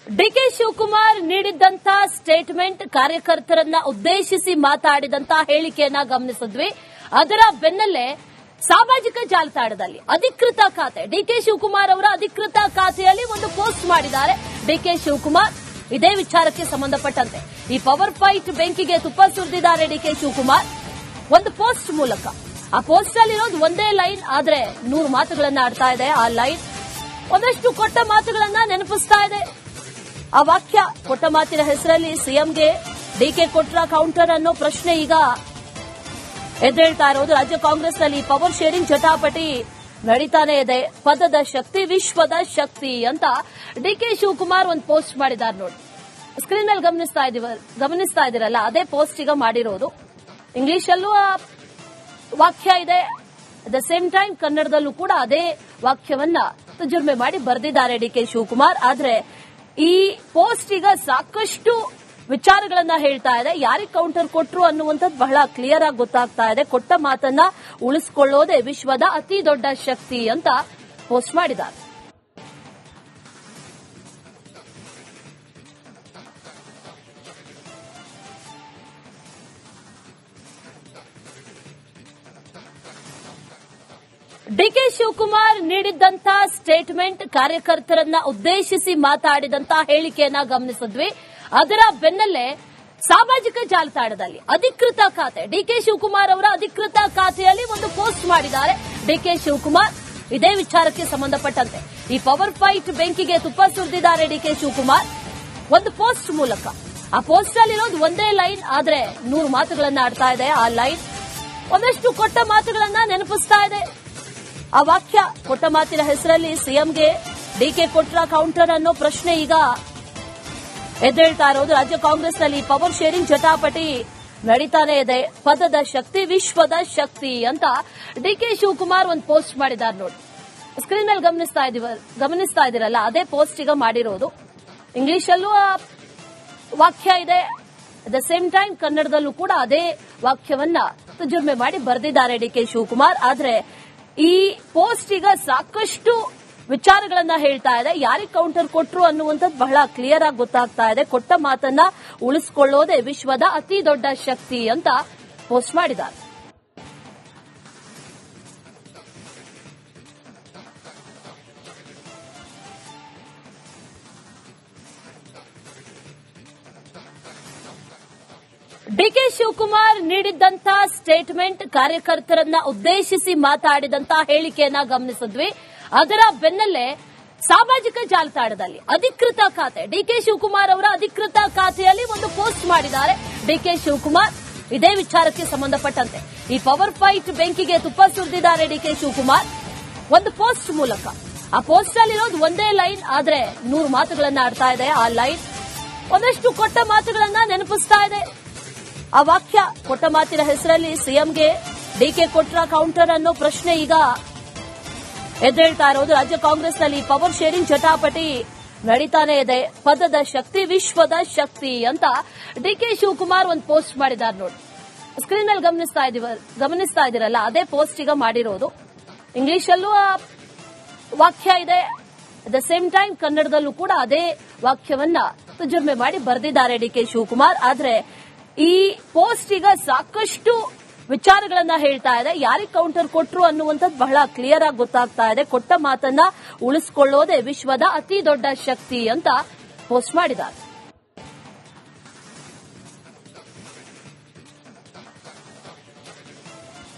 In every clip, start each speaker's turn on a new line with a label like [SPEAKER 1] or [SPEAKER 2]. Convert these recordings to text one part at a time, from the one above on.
[SPEAKER 1] DK Shivakumar ನೀಡಿದ್ದಂತ statement, ಕಾರ್ಯಕರ್ತರನ್ನ ಉದ್ದೇಶಿಸಿ ಮಾತಾಡಿದಂತ ಹೇಳಿಕೆಯನ್ನ ಗಮನಿಸಿದ್ವಿ. ಅದರ ಬೆನ್ನಲ್ಲೇ ಸಾಮಾಜಿಕ ಜಾಲತಾಣದಲ್ಲಿ ಅಧಿಕೃತ ಖಾತೆ ಡಿಕೆ ಶಿವಕುಮಾರ್ ಅವರ ಅಧಿಕೃತ ಖಾತೆಯಲ್ಲಿ ಒಂದು ಪೋಸ್ಟ್ ಮಾಡಿದ್ದಾರೆ ಡಿಕೆ ಶಿವಕುಮಾರ್. ಇದೇ ವಿಚಾರಕ್ಕೆ ಸಂಬಂಧಪಟ್ಟಂತೆ ಈ ಪವರ್ ಫೈಟ್ ಬೆಂಕಿಗೆ ತುಪ್ಪ ಸುರಿದಿದ್ದಾರೆ ಡಿಕೆ ಶಿವಕುಮಾರ್ ಒಂದು ಪೋಸ್ಟ್ ಮೂಲಕ. ಆ ಪೋಸ್ಟ್ ಅಲ್ಲಿರೋದು ಒಂದೇ ಲೈನ್, ಆದ್ರೆ 100 ಮಾತುಗಳನ್ನ ಆಡ್ತಾ ಇದೆ. ಆ ಲೈನ್ ಒಂದಷ್ಟು ಕೊಟ್ಟ ಮಾತುಗಳನ್ನ ನೆನಪಿಸ್ತಾ ಇದೆ. ಆ ವಾಕ್ಯ, ಕೊಟ್ಟ ಮಾತಿನ ಹೆಸರಲ್ಲಿ ಸಿಎಂಗೆ ಡಿಕೆ ಕೊಟ್ರ ಕೌಂಟರ್ ಅನ್ನೋ ಪ್ರಶ್ನೆ ಈಗ ಎದ್ದೇಳ್ತಾ ಇರೋದು. ರಾಜ್ಯ ಕಾಂಗ್ರೆಸ್ನಲ್ಲಿ ಪವರ್ ಶೇರಿಂಗ್ ಜಟಾಪಟಿ ನಡೀತಾನೆ ಇದೆ. ಪದದ ಶಕ್ತಿ ವಿಶ್ವದ ಶಕ್ತಿ ಅಂತ ಡಿಕೆ ಶಿವಕುಮಾರ್ ಒಂದು ಪೋಸ್ಟ್ ಮಾಡಿದ್ದಾರೆ ನೋಡಿ. ಸ್ಕ್ರೀನ್ ಅಲ್ಲಿ ಗಮನಿಸ್ತಾ ಇದೀರಲ್ಲ, ಅದೇ ಪೋಸ್ಟ್ ಈಗ ಮಾಡಿರೋದು. ಇಂಗ್ಲಿಷಲ್ಲೂ ಆ ವಾಕ್ಯ ಇದೆ, ಅಟ್ ದ ಸೇಮ್ ಟೈಮ್ ಕನ್ನಡದಲ್ಲೂ ಕೂಡ ಅದೇ ವಾಕ್ಯವನ್ನ ತರ್ಜುಮೆ ಮಾಡಿ ಬರೆದಿದ್ದಾರೆ ಡಿಕೆ ಶಿವಕುಮಾರ್. ಆದ್ರೆ ಈ ಪೋಸ್ಟ್ ಈಗ ಸಾಕಷ್ಟು ವಿಚಾರಗಳನ್ನ ಹೇಳ್ತಾ ಇದೆ. ಯಾರಿಗೆ ಕೌಂಟರ್ ಕೊಟ್ರು ಅನ್ನುವಂಥದ್ದು ಬಹಳ ಕ್ಲಿಯರ್ ಆಗಿ ಗೊತ್ತಾಗ್ತಾ ಇದೆ. ಕೊಟ್ಟ ಮಾತನ್ನ ಉಳಿಸಿಕೊಳ್ಳೋದೇ ವಿಶ್ವದ ಅತಿ ದೊಡ್ಡ ಶಕ್ತಿ ಅಂತ ಪೋಸ್ಟ್ ಮಾಡಿದ್ದಾರೆ. ಡಿಕೆ ಶಿವಕುಮಾರ್ ನೀಡಿದ್ದಂತ ಸ್ಟೇಟ್ಮೆಂಟ್, ಕಾರ್ಯಕರ್ತರನ್ನ ಉದ್ದೇಶಿಸಿ ಮಾತಾಡಿದಂತ ಹೇಳಿಕೆಯನ್ನ ಗಮನಿಸಿದ್ವಿ. ಅದರ ಬೆನ್ನಲ್ಲೇ ಸಾಮಾಜಿಕ ಜಾಲತಾಣದಲ್ಲಿ ಅಧಿಕೃತ ಖಾತೆ ಡಿಕೆ ಶಿವಕುಮಾರ್ ಅವರ ಅಧಿಕೃತ ಖಾತೆಯಲ್ಲಿ ಒಂದು ಪೋಸ್ಟ್ ಮಾಡಿದ್ದಾರೆ ಡಿಕೆ ಶಿವಕುಮಾರ್. ಇದೇ ವಿಚಾರಕ್ಕೆ ಸಂಬಂಧಪಟ್ಟಂತೆ ಈ ಪವರ್ ಫೈಟ್ ಬೆಂಕಿಗೆ ತುಪ್ಪ ಸುರಿದಿದ್ದಾರೆ ಡಿಕೆ ಶಿವಕುಮಾರ್ ಒಂದು ಪೋಸ್ಟ್ ಮೂಲಕ. ಆ ಪೋಸ್ಟ್ ಅಲ್ಲಿರೋದು ಒಂದೇ ಲೈನ್, ಆದ್ರೆ 100 ಮಾತುಗಳನ್ನ ಆಡ್ತಾ ಇದೆ. ಆ ಲೈನ್ ಒಂದಷ್ಟು ಕೊಟ್ಟ ಮಾತುಗಳನ್ನ ನೆನಪಿಸ್ತಾ ಇದೆ. ಆ ವಾಕ್ಯ, ಕೊಟ್ಟ ಮಾತಿನ ಹೆಸರಲ್ಲಿ ಸಿಎಂಗೆ ಡಿಕೆ ಕೊಟ್ರ ಕೌಂಟರ್ ಅನ್ನೋ ಪ್ರಶ್ನೆ ಈಗ ಎದ್ದೇಳ್ತಾ ಇರೋದು. ರಾಜ್ಯ ಕಾಂಗ್ರೆಸ್ನಲ್ಲಿ ಪವರ್ ಶೇರಿಂಗ್ ಜಟಾಪಟಿ ನಡೀತಾನೆ ಇದೆ. ಪದದ ಶಕ್ತಿ ವಿಶ್ವದ ಶಕ್ತಿ ಅಂತ ಡಿಕೆ ಶಿವಕುಮಾರ್ ಒಂದು ಪೋಸ್ಟ್ ಮಾಡಿದ್ದಾರೆ ನೋಡಿ. ಸ್ಕ್ರೀನ್ ಅಲ್ಲಿ ಗಮನಿಸ್ತಾ ಇದೀರಲ್ಲ, ಅದೇ ಪೋಸ್ಟ್ ಈಗ ಮಾಡಿರೋದು. ಇಂಗ್ಲಿಷಲ್ಲೂ ಆ ವಾಕ್ಯ ಇದೆ, ಅಟ್ ದ ಸೇಮ್ ಟೈಮ್ ಕನ್ನಡದಲ್ಲೂ ಕೂಡ ಅದೇ ವಾಕ್ಯವನ್ನ ತರ್ಜುಮೆ ಮಾಡಿ ಬರೆದಿದ್ದಾರೆ ಡಿಕೆ ಶಿವಕುಮಾರ್. ಆದ್ರೆ ಈ ಪೋಸ್ಟ್ ಈಗ ಸಾಕಷ್ಟು ವಿಚಾರಗಳನ್ನ ಹೇಳ್ತಾ ಇದೆ. ಯಾರಿಗೆ ಕೌಂಟರ್ ಕೊಟ್ರು ಅನ್ನುವಂಥದ್ದು ಬಹಳ ಕ್ಲಿಯರ್ ಆಗಿ ಗೊತ್ತಾಗ್ತಾ ಇದೆ. ಕೊಟ್ಟ ಮಾತನ್ನ ಉಳಿಸಿಕೊಳ್ಳೋದೇ ವಿಶ್ವದ ಅತಿ ದೊಡ್ಡ ಶಕ್ತಿ ಅಂತ ಪೋಸ್ಟ್ ಮಾಡಿದ್ದಾರೆ. ಡಿಕೆ ಶಿವಕುಮಾರ್ ನೀಡಿದ್ದಂತ ಸ್ಟೇಟ್ಮೆಂಟ್, ಕಾರ್ಯಕರ್ತರನ್ನ ಉದ್ದೇಶಿಸಿ ಮಾತಾಡಿದಂತ ಹೇಳಿಕೆಯನ್ನ ಗಮನಿಸಿದ್ವಿ. ಅದರ ಬೆನ್ನಲ್ಲೇ ಸಾಮಾಜಿಕ ಜಾಲತಾಣದಲ್ಲಿ ಅಧಿಕೃತ ಖಾತೆ ಡಿಕೆ ಶಿವಕುಮಾರ್ ಅವರ ಅಧಿಕೃತ ಖಾತೆಯಲ್ಲಿ ಒಂದು ಪೋಸ್ಟ್ ಮಾಡಿದ್ದಾರೆ ಡಿಕೆ ಶಿವಕುಮಾರ್. ಇದೇ ವಿಚಾರಕ್ಕೆ ಸಂಬಂಧಪಟ್ಟಂತೆ ಈ ಪವರ್ ಫೈಟ್ ಬೆಂಕಿಗೆ ತುಪ್ಪ ಸುರಿದಿದ್ದಾರೆ ಡಿಕೆ ಶಿವಕುಮಾರ್ ಒಂದು ಪೋಸ್ಟ್ ಮೂಲಕ. ಆ ಪೋಸ್ಟ್ ಅಲ್ಲಿರೋದು ಒಂದೇ ಲೈನ್, ಆದ್ರೆ 100 ಮಾತುಗಳನ್ನ ಆಡ್ತಾ ಇದೆ. ಆ ಲೈನ್ ಒಂದಷ್ಟು ಕೊಟ್ಟ ಮಾತುಗಳನ್ನ ನೆನಪಿಸ್ತಾ ಇದೆ. ಆ ವಾಕ್ಯ, ಕೊಟ್ಟ ಮಾತಿನ ಹೆಸರಲ್ಲಿ ಸಿಎಂಗೆ ಡಿಕೆ ಕೊಟ್ರ ಕೌಂಟರ್ ಅನ್ನೋ ಪ್ರಶ್ನೆ ಈಗ ಎದ್ದೇಳ್ತಾ ಇರೋದು. ರಾಜ್ಯ ಕಾಂಗ್ರೆಸ್ನಲ್ಲಿ ಪವರ್ ಶೇರಿಂಗ್ ಜಟಾಪಟಿ ನಡೀತಾನೆ ಇದೆ. ಪದದ ಶಕ್ತಿ ವಿಶ್ವದ ಶಕ್ತಿ ಅಂತ ಡಿಕೆ ಶಿವಕುಮಾರ್ ಒಂದು ಪೋಸ್ಟ್ ಮಾಡಿದ್ದಾರೆ ನೋಡಿ. ಸ್ಕ್ರೀನ್ ಅಲ್ಲಿ ಗಮನಿಸ್ತಾ ಇದೀರಲ್ಲ, ಅದೇ ಪೋಸ್ಟ್ ಈಗ ಮಾಡಿರೋದು. ಇಂಗ್ಲಿಷಲ್ಲೂ ಆ ವಾಕ್ಯ ಇದೆ, ಅಟ್ ದ ಸೇಮ್ ಟೈಮ್ ಕನ್ನಡದಲ್ಲೂ ಕೂಡ ಅದೇ ವಾಕ್ಯವನ್ನ ತರ್ಜುಮೆ ಮಾಡಿ ಬರೆದಿದ್ದಾರೆ ಡಿಕೆ ಶಿವಕುಮಾರ್. ಆದ್ರೆ ಈ ಪೋಸ್ಟ್ ಈಗ ಸಾಕಷ್ಟು ವಿಚಾರಗಳನ್ನ ಹೇಳ್ತಾ ಇದೆ. ಯಾರಿಗೆ ಕೌಂಟರ್ ಕೊಟ್ರು ಅನ್ನುವಂಥದ್ದು ಬಹಳ ಕ್ಲಿಯರ್ ಆಗಿ ಗೊತ್ತಾಗ್ತಾ ಇದೆ. ಕೊಟ್ಟ ಮಾತನ್ನ ಉಳಿಸಿಕೊಳ್ಳೋದೇ ವಿಶ್ವದ ಅತಿ ದೊಡ್ಡ ಶಕ್ತಿ ಅಂತ ಪೋಸ್ಟ್ ಮಾಡಿದ್ದಾರೆ.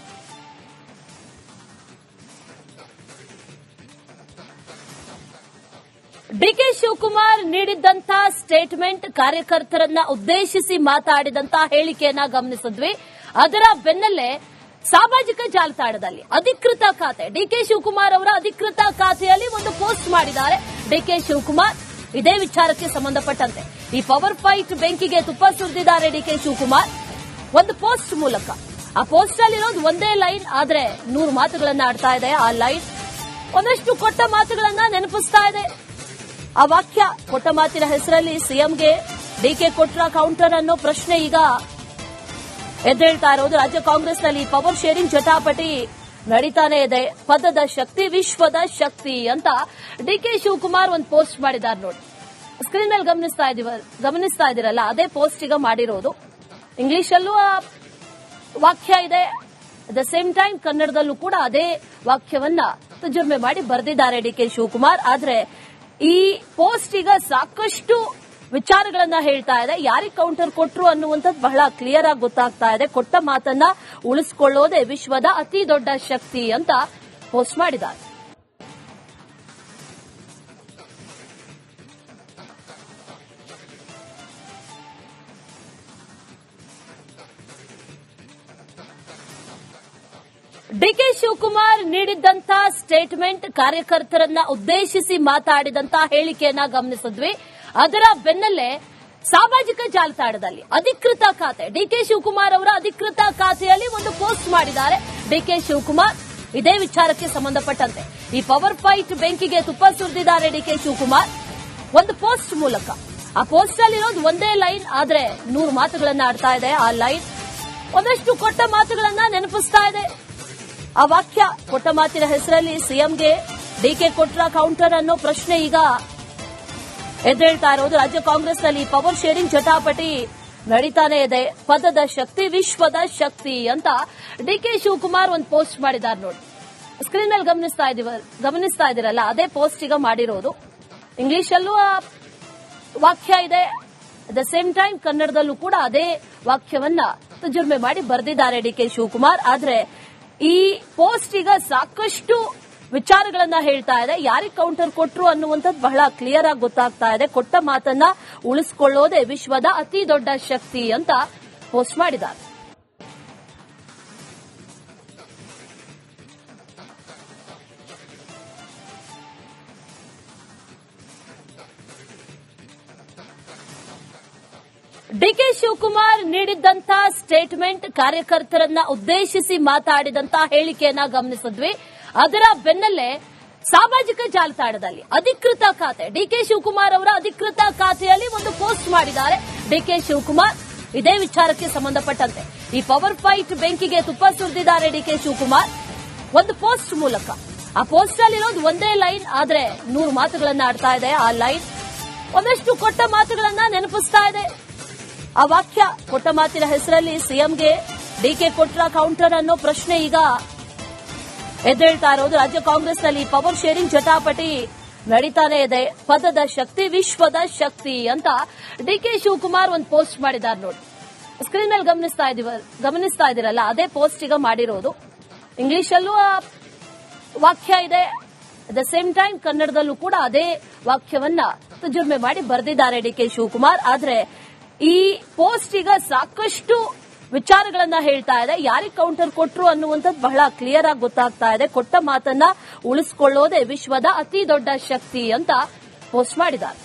[SPEAKER 1] ಡಿಕೆ ಶಿವಕುಮಾರ್ ನೀಡಿದ್ದಂತ ಸ್ಟೇಟ್ಮೆಂಟ್, ಕಾರ್ಯಕರ್ತರನ್ನ ಉದ್ದೇಶಿಸಿ ಮಾತಾಡಿದಂತ ಹೇಳಿಕೆಯನ್ನ ಗಮನಿಸಿದ್ವಿ. ಅದರ ಬೆನ್ನಲ್ಲೇ ಸಾಮಾಜಿಕ ಜಾಲತಾಣದಲ್ಲಿ ಅಧಿಕೃತ ಖಾತೆ ಡಿಕೆ ಶಿವಕುಮಾರ್ ಅವರ ಅಧಿಕೃತ ಖಾತೆಯಲ್ಲಿ ಒಂದು ಪೋಸ್ಟ್ ಮಾಡಿದ್ದಾರೆ ಡಿಕೆ ಶಿವಕುಮಾರ್. ಇದೇ ವಿಚಾರಕ್ಕೆ ಸಂಬಂಧಪಟ್ಟಂತೆ ಈ ಪವರ್ ಫೈಟ್ ಬೆಂಕಿಗೆ ತುಪ್ಪ ಸುರಿದಿದ್ದಾರೆ ಡಿಕೆ ಶಿವಕುಮಾರ್ ಒಂದು ಪೋಸ್ಟ್ ಮೂಲಕ. ಆ ಪೋಸ್ಟ್ ಅಲ್ಲಿರೋದು ಒಂದೇ ಲೈನ್, ಆದ್ರೆ 100 ಮಾತುಗಳನ್ನ ಆಡ್ತಾ ಇದೆ. ಆ ಲೈನ್ ಒಂದಷ್ಟು ಕೊಟ್ಟ ಮಾತುಗಳನ್ನ ನೆನಪಿಸ್ತಾ ಇದೆ. ಆ ವಾಕ್ಯ, ಕೊಟ್ಟ ಮಾತಿನ ಹೆಸರಲ್ಲಿ ಸಿಎಂಗೆ ಡಿಕೆ ಕೊಟ್ರ ಕೌಂಟರ್ ಅನ್ನೋ ಪ್ರಶ್ನೆ ಈಗ ಎದ್ದೇಳ್ತಾ ಇರೋದು. ರಾಜ್ಯ ಕಾಂಗ್ರೆಸ್ನಲ್ಲಿ ಪವರ್ ಶೇರಿಂಗ್ ಜಟಾಪಟಿ ನಡೀತಾನೆ ಇದೆ. ಪದದ ಶಕ್ತಿ ವಿಶ್ವದ ಶಕ್ತಿ ಅಂತ ಡಿಕೆ ಶಿವಕುಮಾರ್ ಒಂದು ಪೋಸ್ಟ್ ಮಾಡಿದ್ದಾರೆ ನೋಡಿ. ಸ್ಕ್ರೀನ್ ಮೇಲೆ ಗಮನಿಸ್ತಾ ಇದೀರಲ್ಲ, ಅದೇ ಪೋಸ್ಟ್ ಈಗ ಮಾಡಿರೋದು. ಇಂಗ್ಲಿಷಲ್ಲೂ ಆ ವಾಕ್ಯ ಇದೆ, ಅಟ್ ದ ಸೇಮ್ ಟೈಮ್ ಕನ್ನಡದಲ್ಲೂ ಕೂಡ ಅದೇ ವಾಕ್ಯವನ್ನ ತರ್ಜುಮೆ ಮಾಡಿ ಬರೆದಿದ್ದಾರೆ ಡಿಕೆ ಶಿವಕುಮಾರ್. ಆದ್ರೆ ಈ ಪೋಸ್ಟ್ ಈಗ ಸಾಕಷ್ಟು ವಿಚಾರಗಳನ್ನ ಹೇಳ್ತಾ ಇದೆ. ಯಾರಿಗೆ ಕೌಂಟರ್ ಕೊಟ್ರು ಅನ್ನುವಂಥದ್ದು ಬಹಳ ಕ್ಲಿಯರ್ ಆಗಿ ಗೊತ್ತಾಗ್ತಾ ಇದೆ. ಕೊಟ್ಟ ಮಾತನ್ನ ಉಳಿಸಿಕೊಳ್ಳೋದೇ ವಿಶ್ವದ ಅತಿ ದೊಡ್ಡ ಶಕ್ತಿ ಅಂತ ಪೋಸ್ಟ್ ಮಾಡಿದ್ದಾರೆ. ಡಿಕೆ ಶಿವಕುಮಾರ್ ನೀಡಿದ್ದಂತ ಸ್ಟೇಟ್ಮೆಂಟ್, ಕಾರ್ಯಕರ್ತರನ್ನ ಉದ್ದೇಶಿಸಿ ಮಾತಾಡಿದಂತ ಹೇಳಿಕೆಯನ್ನ ಗಮನಿಸಿದ್ವಿ. ಅದರ ಬೆನ್ನಲ್ಲೇ ಸಾಮಾಜಿಕ ಜಾಲತಾಣದಲ್ಲಿ ಅಧಿಕೃತ ಖಾತೆ, ಡಿಕೆ ಶಿವಕುಮಾರ್ ಅವರ ಅಧಿಕೃತ ಖಾತೆಯಲ್ಲಿ ಒಂದು ಪೋಸ್ಟ್ ಮಾಡಿದ್ದಾರೆ ಡಿಕೆ ಶಿವಕುಮಾರ್. ಇದೇ ವಿಚಾರಕ್ಕೆ ಸಂಬಂಧಪಟ್ಟಂತೆ ಈ ಪವರ್ ಫೈಟ್ ಬೆಂಕಿಗೆ ತುಪ್ಪ ಸುರಿದಿದ್ದಾರೆ ಡಿಕೆ ಶಿವಕುಮಾರ್ ಒಂದು ಪೋಸ್ಟ್ ಮೂಲಕ. ಆ ಪೋಸ್ಟ್ ಅಲ್ಲಿರೋದು ಒಂದೇ ಲೈನ್, ಆದ್ರೆ 100 ಮಾತುಗಳನ್ನ ಆಡ್ತಾ ಇದೆ. ಆ ಲೈನ್ ಒಂದಷ್ಟು ಕೊಟ್ಟ ಮಾತುಗಳನ್ನ ನೆನಪಿಸ್ತಾ ಇದೆ. ಆ ವಾಕ್ಯ, ಕೊಟ್ಟ ಮಾತಿನ ಹೆಸರಲ್ಲಿ ಸಿಎಂಗೆ ಡಿಕೆ ಕೊಟ್ರ ಕೌಂಟರ್ ಅನ್ನೋ ಪ್ರಶ್ನೆ ಈಗ ಎದ್ದೇಳ್ತಾ ಇರೋದು. ರಾಜ್ಯ ಕಾಂಗ್ರೆಸ್ನಲ್ಲಿ ಪವರ್ ಶೇರಿಂಗ್ ಜಟಾಪಟಿ ನಡೀತಾನೆ ಇದೆ. ಪದದ ಶಕ್ತಿ ವಿಶ್ವದ ಶಕ್ತಿ ಅಂತ ಡಿಕೆ ಶಿವಕುಮಾರ್ ಒಂದು ಪೋಸ್ಟ್ ಮಾಡಿದ್ದಾರೆ ನೋಡಿ. ಸ್ಕ್ರೀನ್ ಮೇಲೆ ಗಮನಿಸ್ತಾ ಇದೀರಲ್ಲ, ಅದೇ ಪೋಸ್ಟ್ ಈಗ ಮಾಡಿರೋದು. ಇಂಗ್ಲಿಷಲ್ಲೂ ಆ ವಾಕ್ಯ ಇದೆ, ಅಟ್ ದ ಸೇಮ್ ಟೈಮ್ ಕನ್ನಡದಲ್ಲೂ ಕೂಡ ಅದೇ ವಾಕ್ಯವನ್ನ ತರ್ಜುಮೆ ಮಾಡಿ ಬರೆದಿದ್ದಾರೆ ಡಿಕೆ ಶಿವಕುಮಾರ್. ಆದ್ರೆ ಈ ಪೋಸ್ಟ್ ಈಗ ಸಾಕಷ್ಟು ವಿಚಾರಗಳನ್ನ ಹೇಳ್ತಾ ಇದೆ. ಯಾರಿಗೆ ಕೌಂಟರ್ ಕೊಟ್ರು ಅನ್ನುವಂಥದ್ದು ಬಹಳ ಕ್ಲಿಯರ್ ಆಗಿ ಗೊತ್ತಾಗ್ತಾ ಇದೆ. ಕೊಟ್ಟ ಮಾತನ್ನ ಉಳಿಸಿಕೊಳ್ಳೋದೇ ವಿಶ್ವದ ಅತಿ ದೊಡ್ಡ ಶಕ್ತಿ ಅಂತ ಪೋಸ್ಟ್ ಮಾಡಿದ್ದಾರೆ. ಡಿಕೆ ಶಿವಕುಮಾರ್ ನೀಡಿದ್ದಂತ ಸ್ಟೇಟ್ಮೆಂಟ್, ಕಾರ್ಯಕರ್ತರನ್ನ ಉದ್ದೇಶಿಸಿ ಮಾತಾಡಿದಂತ ಹೇಳಿಕೆಯನ್ನ ಗಮನಿಸಿದ್ವಿ. ಅದರ ಬೆನ್ನಲ್ಲೇ ಸಾಮಾಜಿಕ ಜಾಲತಾಣದಲ್ಲಿ ಅಧಿಕೃತ ಖಾತೆ, ಡಿಕೆ ಶಿವಕುಮಾರ್ ಅವರ ಅಧಿಕೃತ ಖಾತೆಯಲ್ಲಿ ಒಂದು ಪೋಸ್ಟ್ ಮಾಡಿದ್ದಾರೆ ಡಿಕೆ ಶಿವಕುಮಾರ್. ಇದೇ ವಿಚಾರಕ್ಕೆ ಸಂಬಂಧಪಟ್ಟಂತೆ ಈ ಪವರ್ ಫೈಟ್ ಬೆಂಕಿಗೆ ತುಪ್ಪ ಸುರಿದಿದ್ದಾರೆ ಡಿಕೆ ಶಿವಕುಮಾರ್ ಒಂದು ಪೋಸ್ಟ್ ಮೂಲಕ. ಆ ಪೋಸ್ಟ್ ಅಲ್ಲಿರೋದು ಒಂದೇ ಲೈನ್, ಆದ್ರೆ 100 ಮಾತುಗಳನ್ನ ಆಡ್ತಾ ಇದೆ. ಆ ಲೈನ್ ಒಂದಷ್ಟು ಕೊಟ್ಟ ಮಾತುಗಳನ್ನ ನೆನಪಿಸ್ತಾ ಇದೆ. ಆ ವಾಕ್ಯ, ಕೊಟ್ಟ ಮಾತಿನ ಹೆಸರಲ್ಲಿ ಸಿಎಂಗೆ ಡಿಕೆ ಕೊಟ್ರ ಕೌಂಟರ್ ಅನ್ನೋ ಪ್ರಶ್ನೆ ಈಗ ಎದ್ದೇಳ್ತಾ ಇರೋದು. ರಾಜ್ಯ ಕಾಂಗ್ರೆಸ್ನಲ್ಲಿ ಪವರ್ ಶೇರಿಂಗ್ ಜಟಾಪಟಿ ನಡೀತಾನೆ ಇದೆ. ಪದದ ಶಕ್ತಿ ವಿಶ್ವದ ಶಕ್ತಿ ಅಂತ ಡಿಕೆ ಶಿವಕುಮಾರ್ ಒಂದು ಪೋಸ್ಟ್ ಮಾಡಿದ್ದಾರೆ ನೋಡಿ. ಸ್ಕ್ರೀನ್ ಮೇಲೆ ಗಮನಿಸ್ತಾ ಇದೀರಲ್ಲ, ಅದೇ ಪೋಸ್ಟ್ ಈಗ ಮಾಡಿರೋದು. ಇಂಗ್ಲಿಷಲ್ಲೂ ಆ ವಾಕ್ಯ ಇದೆ, ಅಟ್ ದ ಸೇಮ್ ಟೈಮ್ ಕನ್ನಡದಲ್ಲೂ ಕೂಡ ಅದೇ ವಾಕ್ಯವನ್ನ ತರ್ಜುಮೆ ಮಾಡಿ ಬರೆದಿದ್ದಾರೆ ಡಿಕೆ ಶಿವಕುಮಾರ್. ಆದ್ರೆ ಈ ಪೋಸ್ಟ್ ಈಗ ಸಾಕಷ್ಟು ವಿಚಾರಗಳನ್ನ ಹೇಳ್ತಾ ಇದೆ. ಯಾರಿಗೆ ಕೌಂಟರ್ ಕೊಟ್ರು ಅನ್ನುವಂಥದ್ದು ಬಹಳ ಕ್ಲಿಯರ್ ಆಗಿ ಗೊತ್ತಾಗ್ತಾ ಇದೆ. ಕೊಟ್ಟ ಮಾತನ್ನ ಉಳಿಸಿಕೊಳ್ಳೋದೇ ವಿಶ್ವದ ಅತಿ ದೊಡ್ಡ ಶಕ್ತಿ ಅಂತ ಪೋಸ್ಟ್ ಮಾಡಿದ್ದಾರೆ.